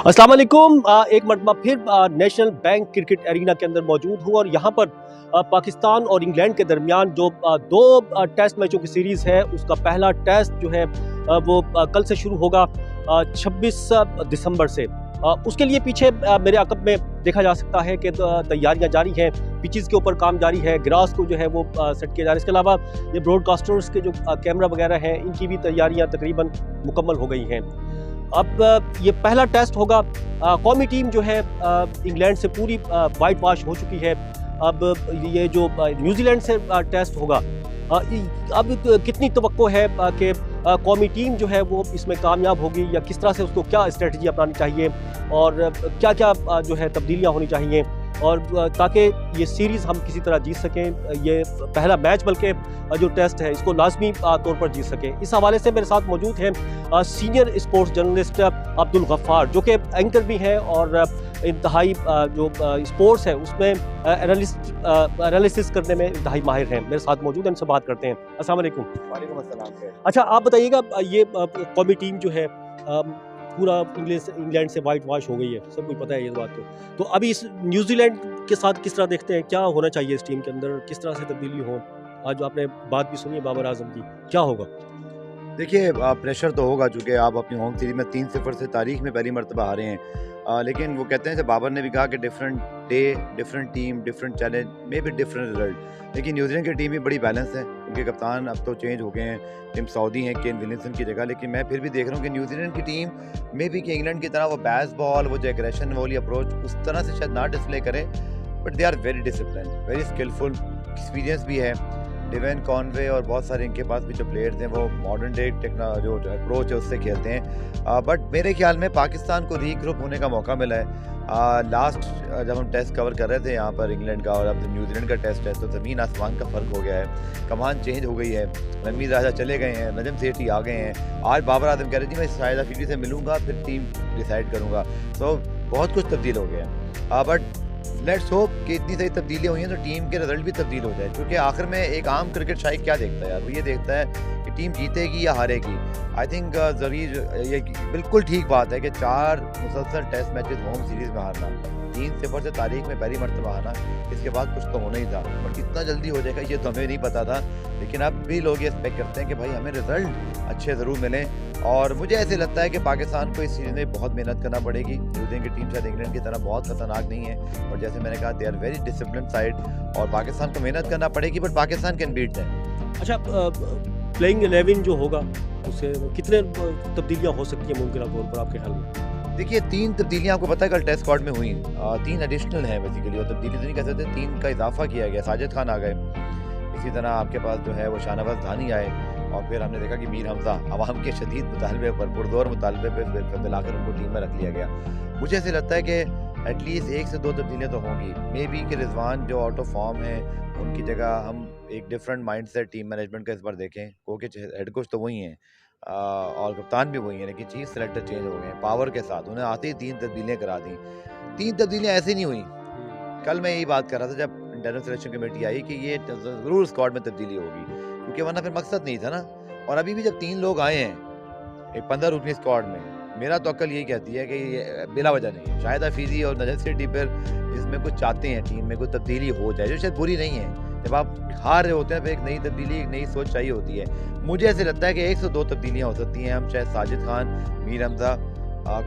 अस्सलाम वालेकुम। एक मरतबा फिर नेशनल बैंक क्रिकेट एरिना के अंदर मौजूद हूँ और यहाँ पर पाकिस्तान और इंग्लैंड के दरमियान जो दो टेस्ट मैचों की सीरीज़ है उसका पहला टेस्ट जो है वो कल से शुरू होगा 26 दिसंबर से। उसके लिए पीछे मेरे अकब में देखा जा सकता है कि तैयारियां जारी हैं, पिचेस के ऊपर काम जारी है, ग्रास को जो है वो सेट किया जा रहा है। इसके अलावा ये ब्रॉडकास्टर्स के जो कैमरा वगैरह हैं इनकी भी तैयारियां तकरीबन मुकम्मल हो गई हैं। अब ये पहला टेस्ट होगा। कौमी टीम जो है इंग्लैंड से पूरी वाइट वॉश हो चुकी है। अब ये जो न्यूजीलैंड से टेस्ट होगा, अब कितनी तवक्को है कि कौमी टीम जो है वो इसमें कामयाब होगी या किस तरह से उसको क्या स्ट्रेटजी अपनानी चाहिए और क्या क्या जो है तब्दीलियाँ होनी चाहिए और ताकि ये सीरीज़ हम किसी तरह जीत सकें। ये पहला मैच बल्कि जो टेस्ट है इसको लाजमी तौर पर जीत सकें। इस हवाले से मेरे साथ मौजूद हैं senior sports journalist Abdul Gaffar, जो कि एंकर भी हैं और इंतहाई जो स्पोर्ट्स है उसमें एनालिसिस करने में इंतहाई माहिर हैं। मेरे साथ मौजूद हैं, इनसे बात करते हैं। अस्सलाम वालेकुम। वालेकुम अस्सलाम। अच्छा, आप बताइएगा, ये कौमी टीम जो है पूरा इंग्लैंड से वाइट वॉश हो गई है, सब कुछ पता है ये बात तो अभी इस न्यूजीलैंड के साथ किस तरह देखते हैं, क्या होना चाहिए इस टीम के अंदर, किस तरह से तब्दीली हो? आज आपने बात भी सुनी है बाबर आजम की, क्या होगा? देखिए, प्रेशर तो होगा चूँकि आप अपनी होम सीरीज में 3-0 से तारीख में पहली मरतबा हारे हैं। लेकिन वो कहते हैं जैसे बाबर ने भी कहा कि different day, different team, different challenge, may be different result. लेकिन न्यूजीलैंड की टीम भी बड़ी बैलेंस है, उनके कप्तान अब तो चेंज हो गए हैं, टिम साउदी हैं केन विलियमसन की जगह। लेकिन मैं फिर भी देख रहा हूँ कि न्यूजीलैंड की टीम मे बी कि इंग्लैंड की तरह वो बैस बॉल, वो जो एग्रेशन वाली अप्रोच उस तरह से शायद ना डिस्प्ले करे, but they are very discipline, very skillful, experience भी है। डेवन कॉनवे और बहुत सारे इनके पास भी जो प्लेयर्स हैं वो मॉडर्न डे जो अप्रोच है उससे खेलते हैं। बट मेरे ख्याल में पाकिस्तान को रीग्रुप होने का मौका मिला है। लास्ट जब हम टेस्ट कवर कर रहे थे यहाँ पर इंग्लैंड का और अब न्यूजीलैंड का टेस्ट है तो ज़मीन आसमान का फ़र्क हो गया है, कमान चेंज हो गई है। रमीज़ राजा चले गए हैं, नजम सेठी आ गए हैं। आज बाबर आजम कह रहे जी मैं शाहिद अफरीदी से मिलूंगा फिर टीम डिसाइड करूँगा। तो बहुत कुछ तब्दील हो गया है। बट लेट्स होप कि इतनी सारी तब्दीलियाँ हुई हैं तो टीम के रिजल्ट भी तब्दील हो जाए, क्योंकि आखिर में एक आम क्रिकेट शायक क्या देखता है यार, वो ये देखता है कि टीम जीतेगी या हारेगी। आई थिंक ज़रूर ये बिल्कुल ठीक बात है कि 4 मुसलसल टेस्ट मैचेस होम सीरीज़ में हारना, 3-0 से तारीख में पहली मरतबा आना, इसके बाद कुछ तो होना ही था, बट कितना जल्दी हो जाएगा ये तो हमें नहीं पता था। लेकिन अब भी लोग ये एक्सपेक्ट करते हैं कि भाई हमें रिजल्ट अच्छे ज़रूर मिलें। और मुझे ऐसे लगता है कि पाकिस्तान को इस सीरीज में बहुत मेहनत करना पड़ेगी। न्यूजीलैंड की टीम शायद इंग्लैंड की तरह बहुत खतरनाक नहीं है, और जैसे मैंने कहा they are very discipline side, और पाकिस्तान को मेहनत करना पड़ेगी, but Pakistan can beat them. अच्छा, प्लेइंग 11 जो होगा उससे कितने तब्दीलियाँ हो सकती हैं मुमकिन तौर पर आपके ख्याल में? देखिए, 3 तब्दीलियाँ आपको पता है कल टेस्ट स्क्वाड में हुई, 3 एडिशनल हैं बेसिकली, और तब्दीली तो नहीं कह सकते, 3 का इजाफा किया गया। साजिद खान आ गए, इसी तरह आपके पास जो है वो शाहनवाज धानी आए, और फिर हमने देखा कि मीर हमजा अवाम के शदीद मुतालबे पर, पुरजोर मुतालबे पर मिलाकर उनको टीम में रख लिया गया। मुझे ऐसे लगता है कि एटलीस्ट 1 से 2 तब्दीलियाँ तो होंगी। मे बी कि रिजवान जो आउट ऑफ फॉर्म है उनकी जगह हम एक डिफरेंट माइंडसेट टीम मैनेजमेंट का इस बार देखें, क्योंकि हेड कोच तो वही हैं और कप्तान भी वही हैं, लेकिन चीफ सेलेक्टर चेंज हो गए हैं पावर के साथ। उन्हें आते ही 3 तब्दीलियाँ करा दी। 3 तब्दीलियाँ ऐसी नहीं हुई। कल मैं यही बात कर रहा था जब इंटरनल सिलेक्शन कमेटी आई कि ये ज़रूर स्क्वाड में तब्दीली होगी, क्योंकि वरना फिर मकसद नहीं था ना। और अभी भी जब 3 लोग आए हैं एक 15 रुकनी स्क्वाड में, मेरा तो अक्ल यही कहती है कि ये बिला वजह नहीं है। शाहिद हफीज़ी और नजर सेठी पर जिसमें कुछ चाहते हैं टीम में कोई तब्दीली हो जाए, जो शायद बुरी नहीं है। जब आप हार रहे होते हैं फिर एक नई तब्दीली, एक नई सोच चाहिए होती है। मुझे ऐसे लगता है कि 1 से 2 तब्दीलियाँ हो सकती हैं। हम शायद साजिद खान, मीर हमजा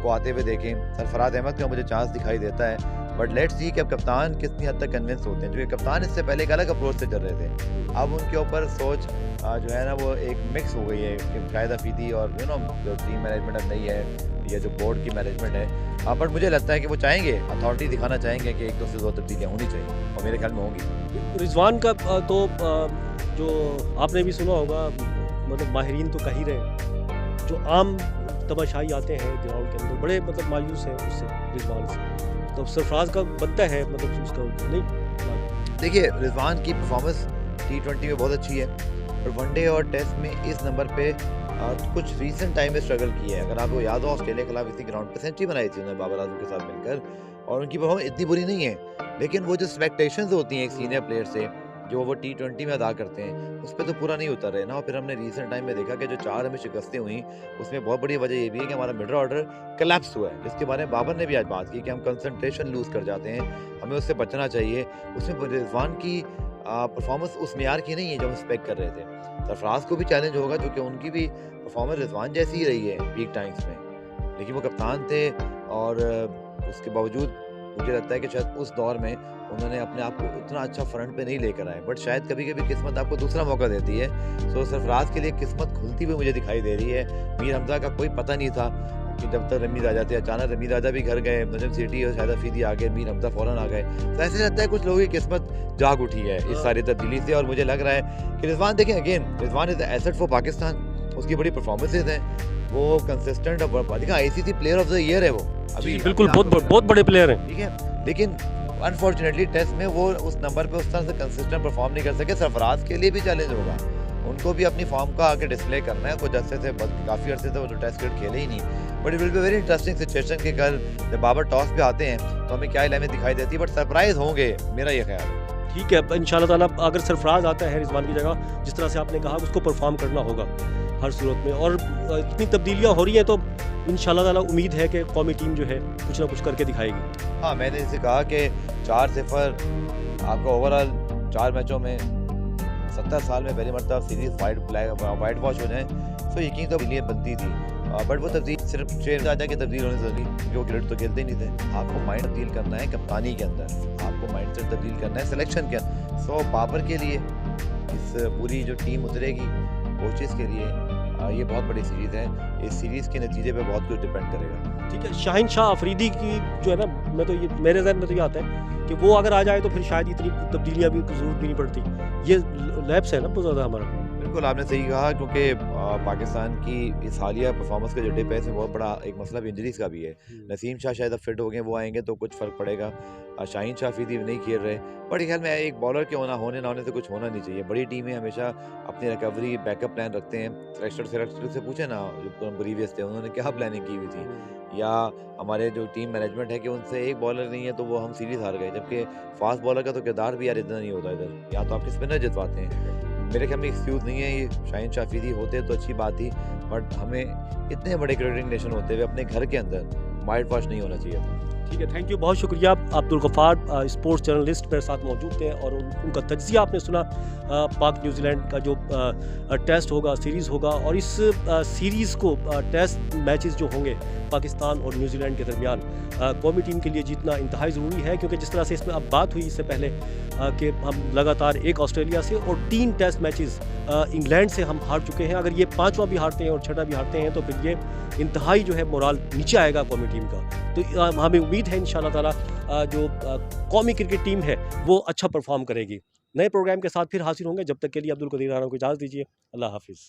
को आते हुए देखें, सरफराज अहमद का मुझे चांस दिखाई देता है, बट लेट्स सी कि अब कप्तान कितनी हद तक कन्विंस होते हैं, क्योंकि कप्तान इससे पहले एक अलग अप्रोच से चल रहे थे। अब उनके ऊपर सोच जो है ना वो एक मिक्स हो गई है कि शाहिद हफीदी और जो टीम मैनेजमेंट अब नहीं है या जो बोर्ड की मैनेजमेंट है, बट मुझे लगता है कि वो चाहेंगे, अथॉरिटी दिखाना चाहेंगे कि 1 से 2 तब्दीलियाँ होनी चाहिए, और मेरे ख्याल में होंगी। रिजवान का तो जो आपने भी सुना होगा, मतलब माहिरीन तो कह ही रहे, जो आम तमाशाई आते हैं ग्राउंड के अंदर बड़े मतलब मायूस हैं उससे, रिजवान से। तो सरफराज का बनता है मतलब उसका नहीं। देखिए, रिजवान की परफॉर्मेंस T20 में बहुत अच्छी है, और वनडे और टेस्ट में इस नंबर पे कुछ रीसेंट टाइम में स्ट्रगल किया है। अगर आपको याद हो ऑस्ट्रेलिया के खिलाफ इसी ग्राउंड पर सेंचुरी बनाई थी उन्होंने बाबर आजम के साथ मिलकर, और उनकी परफॉर्मेंस इतनी बुरी नहीं है। लेकिन वो जो एक्सपेक्टेशंस होती हैं एक सीनियर प्लेयर से, जो वो T20 में अदा करते हैं, उस पे तो पूरा नहीं उतर रहे ना। और फिर हमने रीसेंट टाइम में देखा कि जो 4 हमें शिकस्तें हुई, उसमें बहुत बड़ी वजह ये भी है कि हमारा मिडल ऑर्डर कोलैप्स हुआ है, जिसके बारे में बाबर ने भी आज बात की कि हम कंसंट्रेशन लूज़ कर जाते हैं, हमें उससे बचना चाहिए। उसमें रिजवान की परफॉर्मेंस उस मेयार की नहीं है जो हम एक्सपेक्ट कर रहे थे। सरफराज को भी चैलेंज होगा क्योंकि उनकी भी परफॉर्मेंस रिजवान जैसी ही रही है पीक टाइम्स में, लेकिन वो कप्तान थे और उसके बावजूद मुझे लगता है कि शायद उस दौर में उन्होंने अपने आप को इतना अच्छा फ्रंट पे नहीं लेकर आए। बट शायद कभी-कभी किस्मत आपको दूसरा मौका देती है। सो सरफराज के लिए किस्मत खुलती हुई मुझे दिखाई दे रही है। मीर हमजा का कोई पता नहीं था कि जब तक रमीज आ जाते, अचानक रमीज राजा भी घर गए, नजम सेठी और शाहिद अफरीदी आ गए, मीर हमजा फौरन आ गए। तो ऐसे लगता है कुछ लोगों की किस्मत जाग उठी है इस सारी तब्दीली से। और मुझे लग रहा है कि रिजवान, देखें again, Rizwan is the asset for Pakistan. उसकी बड़ी परफॉर्मेंसेज हैं, वो consistent ICC player of the year है वो अभी। बिल्कुल, बहुत बड़े प्लेयर हैं, ठीक है, लेकिन अनफॉर्चुनेटली टेस्ट में वो उस नंबर पे उस तरह से कंसिस्टेंट परफॉर्म नहीं कर सके। सरफराज के लिए भी चैलेंज होगा, उनको भी अपनी फॉर्म का आगे डिस्प्ले करना है। कुछ अर्से से, काफ़ी अर्से से वो तो टेस्ट क्रिकेट खेले ही नहीं। But it will be very interesting situation कि कल जब बाबर टॉस पे आते हैं तो हमें क्या इलेवन दिखाई देती है, बट सरप्राइज होंगे, मेरा ये ख्याल है। ठीक है, इंशाल्लाह ताला अगर सरफराज आता है रिजवान की जगह, जिस तरह से आपने कहा, उसको परफॉर्म करना होगा हर सूरत में। और इतनी तब्दीलियाँ हो रही हैं तो इंशाल्लाह ताला उम्मीद है कि कौमी टीम जो है कुछ ना कुछ करके दिखाएगी। हाँ, मैंने इसे कहा कि 4-0 आपका ओवरऑल 4 मैचों में 70 साल में पहली मरतबा सीरीज वाइट वॉश हो जाए, तो यकीन तो लिए बनती थी। बट वो तब्दील सिर्फ शेर राजा की तब्दील होने से होगी, क्योंकि वो क्रिकेट तो खेलते ही नहीं थे। आपको माइंड तब्दील करना है कप्तानी के अंदर, आपको माइंड सेट तब्दील करना है सिलेक्शन के अंदर। सो बाबर के लिए इस पूरी जो टीम उतरेगी कोचेस के लिए, ये बहुत बड़ी सीरीज़ है। इस सीरीज़ के नतीजे पे बहुत कुछ डिपेंड करेगा। ठीक है, शाहीन शाह अफरीदी की जो है ना, मैं तो ये, मेरे ज़हन में तो ये आता है कि वो अगर आ जाए तो फिर शायद इतनी तब्दीलियाँ भी ज़रूरत भी नहीं पड़ती। ये लैप्स है ना बहुत ज़्यादा हमारा। बिल्कुल, आपने सही कहा, क्योंकि पाकिस्तान की इस हालिया परफॉर्मेंस के जो डिप है, इसमें बहुत बड़ा एक मसला भी इंजरीज़ का भी है। नसीम शाह शायद अब फिट हो गए, वो आएंगे तो कुछ फ़र्क पड़ेगा। शाहीन शाह अफरीदी नहीं खेल रहे, बट ख्याल में एक बॉलर के होने ना होने से कुछ होना नहीं चाहिए। बड़ी टीमें हमेशा अपनी रिकवरी बैकअप प्लान रखते हैं। सेलेक्टर से पूछे ना, जो प्रीवियस थे उन्होंने क्या प्लानिंग की हुई थी, या हमारे जो टीम मैनेजमेंट है कि उनसे एक बॉलर नहीं है तो वो हम सीरीज़ हार गए। जबकि फास्ट बॉलर का तो किरदार भी यार इतना नहीं होता इधर, या तो आपके स्पिनर जितवाते हैं। मेरे ख्याल में एक्सक्यूज़ नहीं है ये। शाहीन शाह अफरीदी होते तो अच्छी बात थी, बट हमें इतने बड़े क्रिकेटिंग नेशन होते हुए अपने घर के अंदर वाइट वॉश नहीं होना चाहिए था। ठीक है, थैंक यू, बहुत शुक्रिया। अब्दुल गफ़ार स्पोर्ट्स जर्नलिस्ट मेरे साथ मौजूद थे और उनका तज्ज़िया आपने सुना पाक न्यूजीलैंड का जो टेस्ट होगा, सीरीज़ होगा। और इस सीरीज़ को टेस्ट मैचेस जो होंगे पाकिस्तान और न्यूजीलैंड के दरमियान, कौमी टीम के लिए जीतना इंतहाई ज़रूरी है, क्योंकि जिस तरह से इसमें अब बात हुई इससे पहले कि हम लगातार एक ऑस्ट्रेलिया से और 3 टेस्ट मैचेस इंग्लैंड से हम हार चुके हैं। अगर ये 5वां भी हारते हैं और 6वां भी हारते हैं तो फिर ये इंतहाई जो है मोराल नीचे आएगा कौमी टीम का। तो हमें उम्मीद है इंशाल्लाह ताला जो कौमी क्रिकेट टीम है वो अच्छा परफॉर्म करेगी। नए प्रोग्राम के साथ फिर हाजिर होंगे, जब तक के लिए अब्दुल कदीर राना को इजाज़त दीजिए। अल्लाह हाफिज़।